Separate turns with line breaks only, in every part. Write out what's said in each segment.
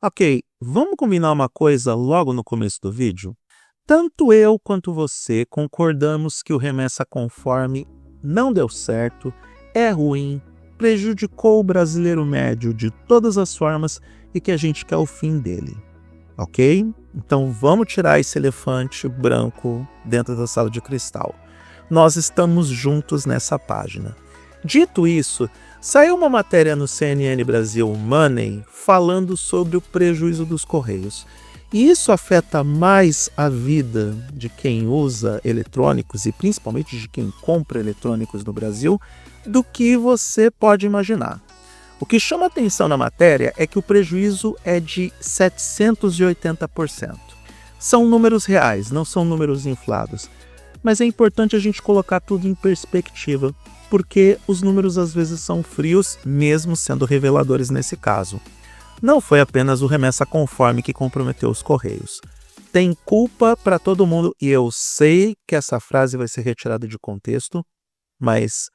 Ok, vamos combinar uma coisa logo no começo do vídeo? Tanto eu quanto você concordamos que o remessa conforme não deu certo, é ruim, prejudicou o brasileiro médio de todas as formas e que a gente quer o fim dele. Ok? Então vamos tirar esse elefante branco dentro da sala de cristal. Nós estamos juntos nessa página. Dito isso, saiu uma matéria no CNN Brasil Money falando sobre o prejuízo dos Correios. E isso afeta mais a vida de quem usa eletrônicos e principalmente de quem compra eletrônicos no Brasil do que você pode imaginar. O que chama atenção na matéria é que o prejuízo é de 780%. São números reais, não são números inflados. Mas é importante a gente colocar tudo em perspectiva, porque os números às vezes são frios, mesmo sendo reveladores nesse caso. Não foi apenas o remessa conforme que comprometeu os Correios. Tem culpa para todo mundo, e eu sei que essa frase vai ser retirada de contexto, mas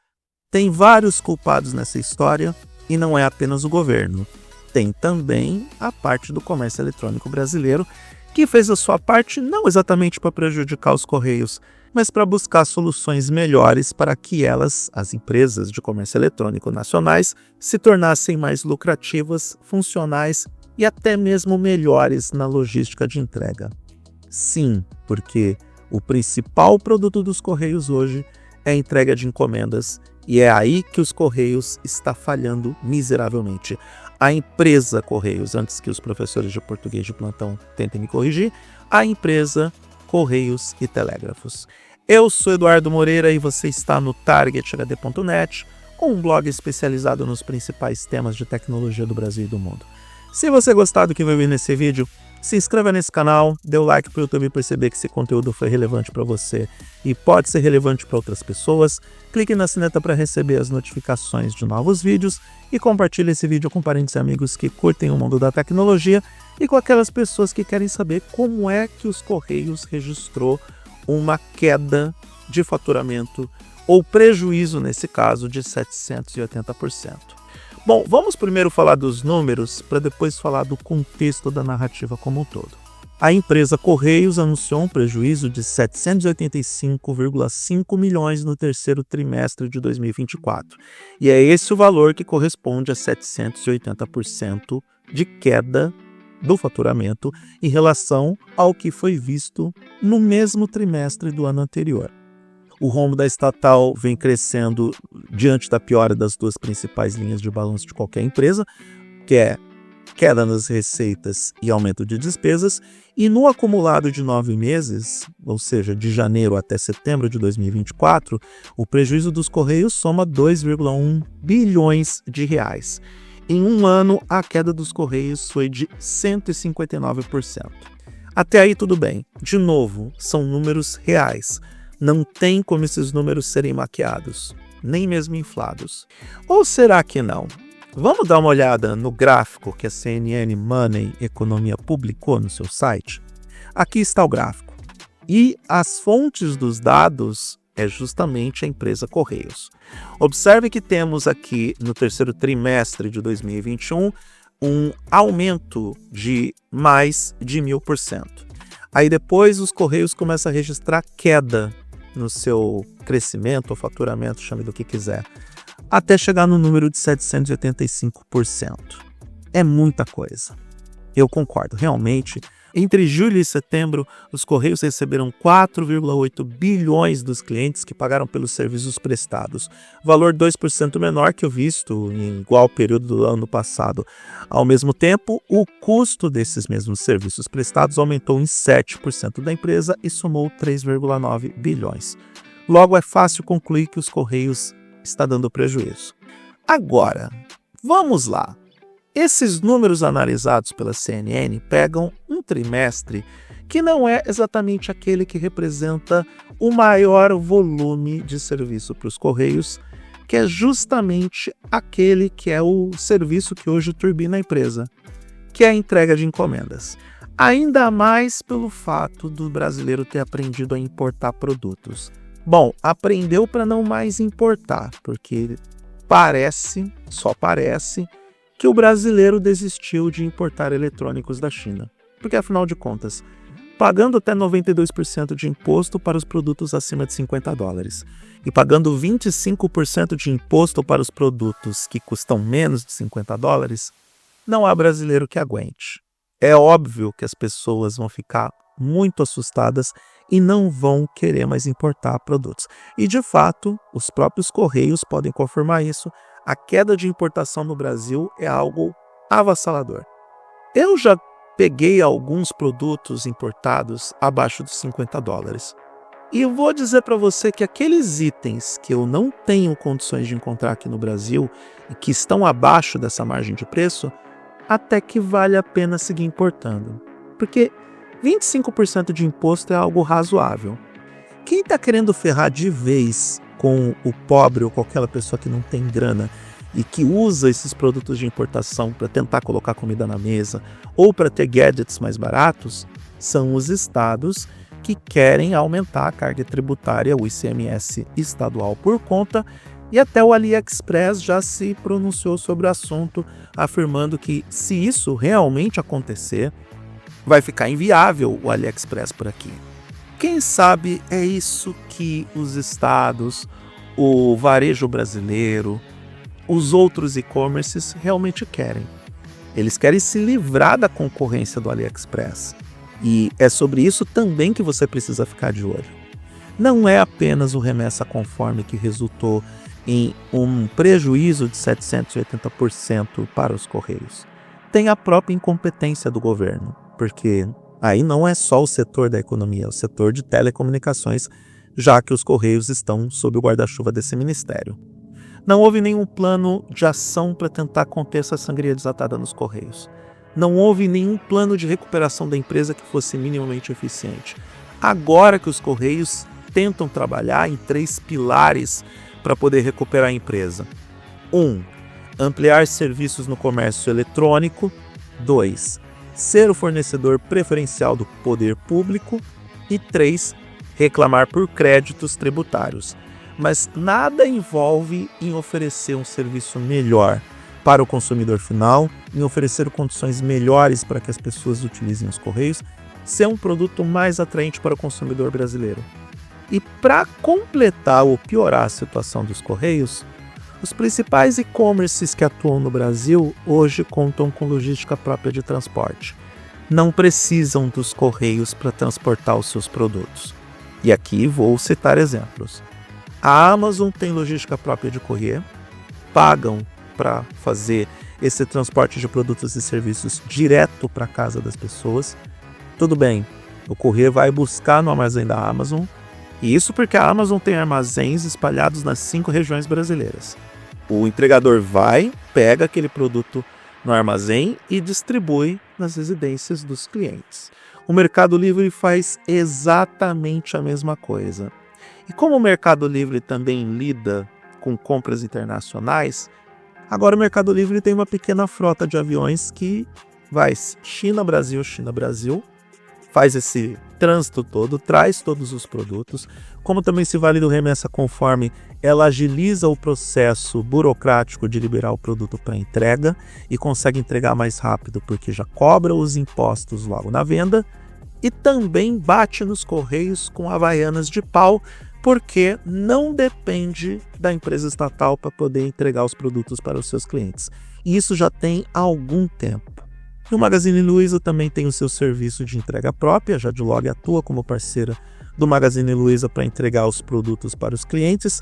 tem vários culpados nessa história e não é apenas o governo. Tem também a parte do comércio eletrônico brasileiro, que fez a sua parte não exatamente para prejudicar os Correios, mas para buscar soluções melhores para que elas, as empresas de comércio eletrônico nacionais, se tornassem mais lucrativas, funcionais e até mesmo melhores na logística de entrega. Sim, porque o principal produto dos Correios hoje é a entrega de encomendas e é aí que os Correios está falhando miseravelmente. A empresa Correios, antes que os professores de português de plantão tentem me corrigir, a empresa Correios e Telégrafos. Eu sou Eduardo Moreira e você está no targethd.net, um blog especializado nos principais temas de tecnologia do Brasil e do mundo. Se você gostar do que vai ver nesse vídeo, se inscreva nesse canal, dê o like para o YouTube perceber que esse conteúdo foi relevante para você e pode ser relevante para outras pessoas. Clique na sineta para receber as notificações de novos vídeos e compartilhe esse vídeo com parentes e amigos que curtem o mundo da tecnologia e com aquelas pessoas que querem saber como é que os Correios registrou uma queda de faturamento ou prejuízo, nesse caso, de 780%. Bom, vamos primeiro falar dos números para depois falar do contexto da narrativa como um todo. A empresa Correios anunciou um prejuízo de 785,5 milhões no terceiro trimestre de 2024. E é esse o valor que corresponde a 780% de queda do faturamento em relação ao que foi visto no mesmo trimestre do ano anterior. O rombo da estatal vem crescendo diante da piora das duas principais linhas de balanço de qualquer empresa, que é queda nas receitas e aumento de despesas, e no acumulado de 9 meses, ou seja, de janeiro até setembro de 2024, o prejuízo dos Correios soma 2,1 bilhões de reais. Em um ano, a queda dos Correios foi de 159%. Até aí tudo bem. De novo, são números reais. Não tem como esses números serem maquiados, nem mesmo inflados. Ou será que não? Vamos dar uma olhada no gráfico que a CNN Money Economia publicou no seu site? Aqui está o gráfico. E as fontes dos dados é justamente a empresa Correios. Observe que temos aqui no terceiro trimestre de 2021 um aumento de mais de 1000%. Aí depois os Correios começam a registrar queda no seu crescimento ou faturamento, chame do que quiser, até chegar no número de 785%. É muita coisa. Eu concordo, realmente. Entre julho e setembro, os Correios receberam 4,8 bilhões dos clientes que pagaram pelos serviços prestados, valor 2% menor que o visto em igual período do ano passado. Ao mesmo tempo, o custo desses mesmos serviços prestados aumentou em 7% da empresa e somou 3,9 bilhões. Logo, é fácil concluir que os Correios está dando prejuízo. Agora, vamos lá. Esses números analisados pela CNN pegam um trimestre que não é exatamente aquele que representa o maior volume de serviço para os Correios, que é justamente aquele que é o serviço que hoje turbina a empresa, que é a entrega de encomendas. Ainda mais pelo fato do brasileiro ter aprendido a importar produtos. Bom, aprendeu para não mais importar, porque só parece, que o brasileiro desistiu de importar eletrônicos da China. Porque, afinal de contas, pagando até 92% de imposto para os produtos acima de $50 e pagando 25% de imposto para os produtos que custam menos de $50, não há brasileiro que aguente. É óbvio que as pessoas vão ficar muito assustadas e não vão querer mais importar produtos. E, de fato, os próprios Correios podem confirmar isso. A queda de importação no Brasil é algo avassalador. Eu já peguei alguns produtos importados abaixo dos $50. E eu vou dizer para você que aqueles itens que eu não tenho condições de encontrar aqui no Brasil e que estão abaixo dessa margem de preço, até que vale a pena seguir importando. Porque 25% de imposto é algo razoável. Quem está querendo ferrar de vez com o pobre ou com aquela pessoa que não tem grana e que usa esses produtos de importação para tentar colocar comida na mesa ou para ter gadgets mais baratos, são os estados que querem aumentar a carga tributária, o ICMS estadual por conta, e até o AliExpress já se pronunciou sobre o assunto, afirmando que se isso realmente acontecer, vai ficar inviável o AliExpress por aqui. Quem sabe é isso que os estados, o varejo brasileiro, os outros e-commerces realmente querem. Eles querem se livrar da concorrência do AliExpress. E é sobre isso também que você precisa ficar de olho. Não é apenas o remessa conforme que resultou em um prejuízo de 780% para os Correios. Tem a própria incompetência do governo, porque aí não é só o setor da economia, é o setor de telecomunicações, já que os Correios estão sob o guarda-chuva desse ministério. Não houve nenhum plano de ação para tentar conter essa sangria desatada nos Correios. Não houve nenhum plano de recuperação da empresa que fosse minimamente eficiente. Agora que os Correios tentam trabalhar em 3 pilares para poder recuperar a empresa. 1. Ampliar serviços no comércio eletrônico. 2. Ser o fornecedor preferencial do poder público. E 3. Reclamar por créditos tributários. Mas nada envolve em oferecer um serviço melhor para o consumidor final, em oferecer condições melhores para que as pessoas utilizem os Correios, ser um produto mais atraente para o consumidor brasileiro. E para completar ou piorar a situação dos Correios, os principais e-commerces que atuam no Brasil hoje contam com logística própria de transporte. Não precisam dos Correios para transportar os seus produtos. E aqui vou citar exemplos. A Amazon tem logística própria de courier, pagam para fazer esse transporte de produtos e serviços direto para a casa das pessoas. Tudo bem, o courier vai buscar no armazém da Amazon, e isso porque a Amazon tem armazéns espalhados nas 5 regiões brasileiras. O entregador vai, pega aquele produto no armazém e distribui nas residências dos clientes. O Mercado Livre faz exatamente a mesma coisa. E como o Mercado Livre também lida com compras internacionais, agora o Mercado Livre tem uma pequena frota de aviões que vai China-Brasil, China-Brasil, faz esse trânsito todo, traz todos os produtos. Como também se vale do remessa conforme, ela agiliza o processo burocrático de liberar o produto para entrega e consegue entregar mais rápido porque já cobra os impostos logo na venda e também bate nos Correios com havaianas de pau, porque não depende da empresa estatal para poder entregar os produtos para os seus clientes. E isso já tem algum tempo. E o Magazine Luiza também tem o seu serviço de entrega própria, a Jadlog atua como parceira do Magazine Luiza para entregar os produtos para os clientes.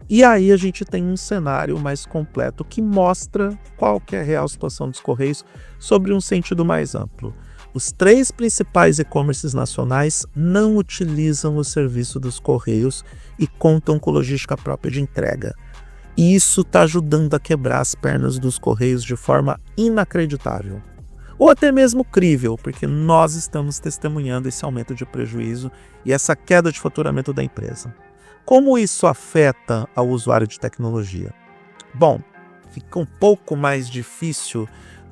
E aí a gente tem um cenário mais completo que mostra qual que é a real situação dos Correios sobre um sentido mais amplo. Os 3 principais e-commerces nacionais não utilizam o serviço dos Correios e contam com logística própria de entrega. E isso está ajudando a quebrar as pernas dos Correios de forma inacreditável. Ou até mesmo crível, porque nós estamos testemunhando esse aumento de prejuízo e essa queda de faturamento da empresa. Como isso afeta ao usuário de tecnologia? Bom, fica um pouco mais difícil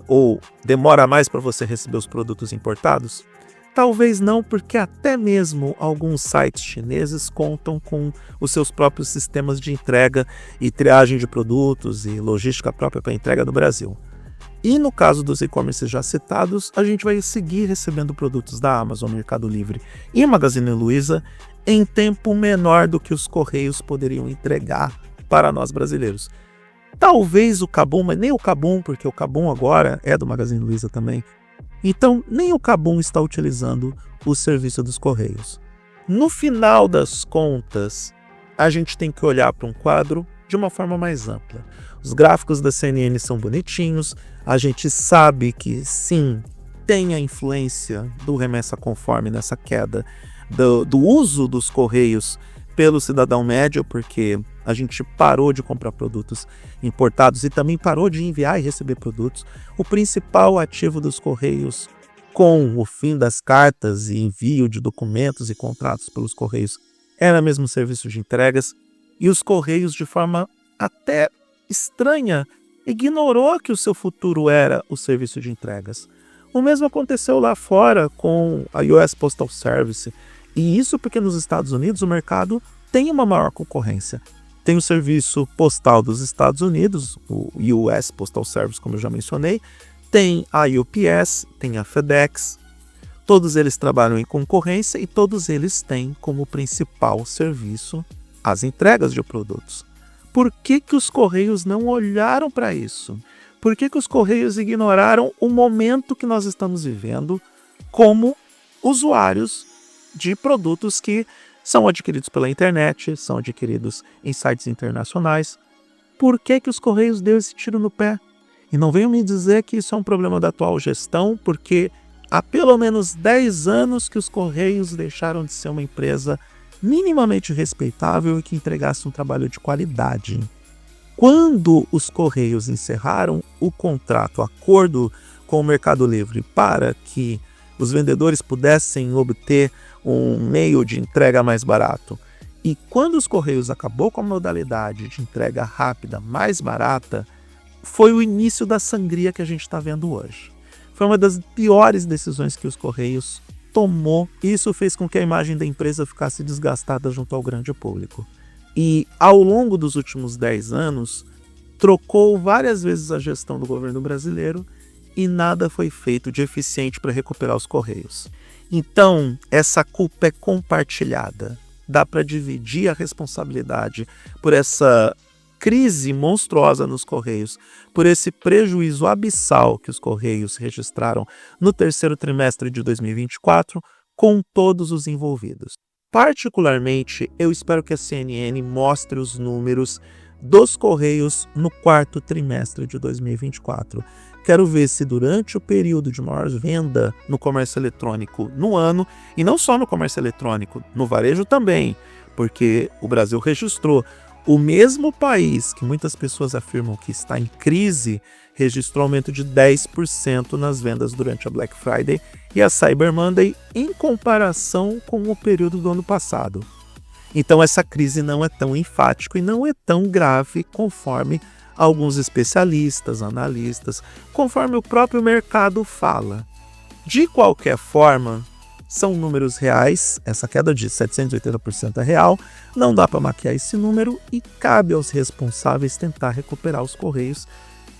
ou demora mais para você receber os produtos importados? Talvez não, porque até mesmo alguns sites chineses contam com os seus próprios sistemas de entrega e triagem de produtos e logística própria para entrega no Brasil. E no caso dos e-commerce já citados, a gente vai seguir recebendo produtos da Amazon, Mercado Livre e Magazine Luiza em tempo menor do que os Correios poderiam entregar para nós brasileiros. Talvez o Kabum, mas nem o Kabum, porque o Kabum agora é do Magazine Luiza também. Então, nem o Kabum está utilizando o serviço dos Correios. No final das contas, a gente tem que olhar para um quadro de uma forma mais ampla. Os gráficos da CNN são bonitinhos, a gente sabe que sim, tem a influência do remessa conforme nessa queda do uso dos Correios pelo cidadão médio, porque a gente parou de comprar produtos importados e também parou de enviar e receber produtos. O principal ativo dos Correios, com o fim das cartas e envio de documentos e contratos pelos Correios, era mesmo o serviço de entregas, e os Correios, de forma até estranha, ignorou que o seu futuro era o serviço de entregas. O mesmo aconteceu lá fora com a US Postal Service, e isso porque nos Estados Unidos o mercado tem uma maior concorrência. Tem o serviço postal dos Estados Unidos, o US Postal Service, como eu já mencionei, tem a UPS, tem a FedEx, todos eles trabalham em concorrência e todos eles têm como principal serviço as entregas de produtos. Por que os Correios não olharam para isso? Por que os Correios ignoraram o momento que nós estamos vivendo como usuários de produtos que são adquiridos pela internet, são adquiridos em sites internacionais? Por que os Correios deu esse tiro no pé? E não venham me dizer que isso é um problema da atual gestão, porque há pelo menos 10 anos que os Correios deixaram de ser uma empresa minimamente respeitável e que entregasse um trabalho de qualidade. Quando os Correios encerraram o contrato, o acordo com o Mercado Livre para que os vendedores pudessem obter um meio de entrega mais barato, e quando os Correios acabou com a modalidade de entrega rápida mais barata, foi o início da sangria que a gente está vendo hoje. Foi uma das piores decisões que os Correios tomou, e isso fez com que a imagem da empresa ficasse desgastada junto ao grande público. E ao longo dos últimos 10 anos, trocou várias vezes a gestão do governo brasileiro e nada foi feito de eficiente para recuperar os Correios. Então, essa culpa é compartilhada. Dá para dividir a responsabilidade por essa crise monstruosa nos Correios, por esse prejuízo abissal que os Correios registraram no terceiro trimestre de 2024, com todos os envolvidos. Particularmente, eu espero que a CNN mostre os números dos Correios no quarto trimestre de 2024. Quero ver se durante o período de maior venda no comércio eletrônico no ano, e não só no comércio eletrônico, no varejo também, porque o Brasil registrou. O mesmo país que muitas pessoas afirmam que está em crise registrou aumento de 10% nas vendas durante a Black Friday e a Cyber Monday em comparação com o período do ano passado. Então essa crise não é tão enfática e não é tão grave conforme alguns especialistas, analistas, conforme o próprio mercado fala. De qualquer forma, são números reais, essa queda de 780% é real, não dá para maquiar esse número e cabe aos responsáveis tentar recuperar os Correios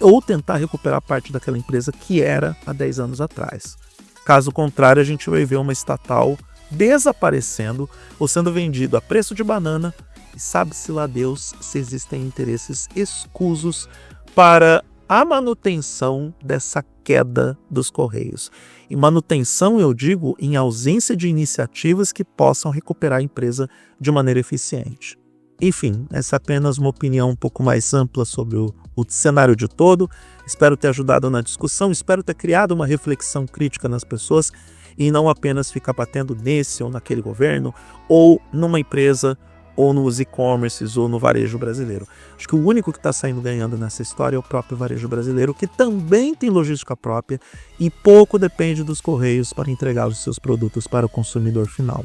ou tentar recuperar parte daquela empresa que era há 10 anos atrás. Caso contrário, a gente vai ver uma estatal desaparecendo ou sendo vendido a preço de banana e sabe-se lá Deus se existem interesses escusos para a manutenção dessa queda dos Correios. E manutenção, eu digo, em ausência de iniciativas que possam recuperar a empresa de maneira eficiente. Enfim, essa é apenas uma opinião um pouco mais ampla sobre o cenário de todo. Espero ter ajudado na discussão, espero ter criado uma reflexão crítica nas pessoas e não apenas ficar batendo nesse ou naquele governo, ou numa empresa, ou nos e-commerces, ou no varejo brasileiro. Acho que o único que está saindo ganhando nessa história é o próprio varejo brasileiro, que também tem logística própria e pouco depende dos Correios para entregar os seus produtos para o consumidor final.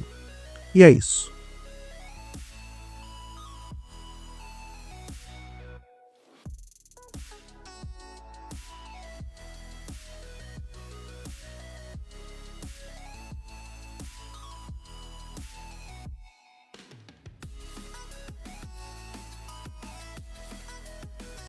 E é isso.